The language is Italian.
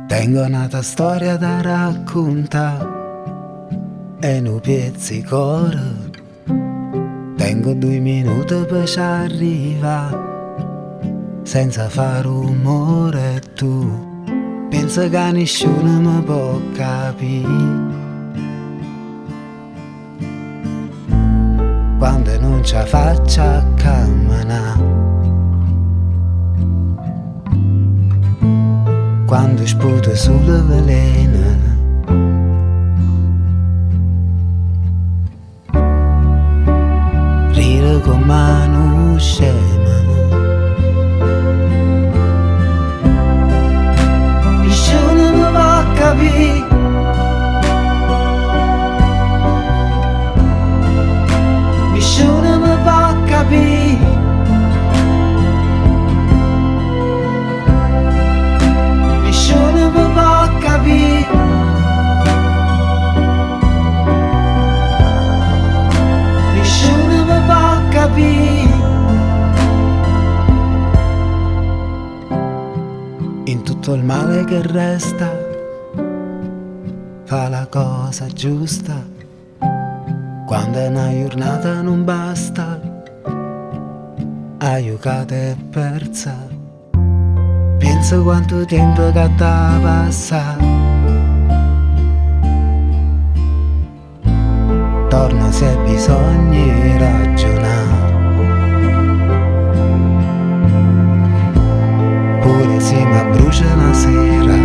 Tengo un'altra storia da raccontare e un pizzicore. Tengo 2 minuti per ci arrivare senza fare rumore e tu pensa che nessuno mi può capire. Quando non ce la faccio a camminare, quando sputo sulle velene, ride con mano scema, nessuno mi va a capire. Nessuno mi va a capire. Nessuno mi va a capire. Nessuno mi va a capire. In tutto il male che resta, fa la cosa giusta. Quando una giornata non basta, aiucata e persa. Pensa quanto tempo che t'ha passato. Torna se hai bisogno di ragionare. Pure se mi brucia una sera,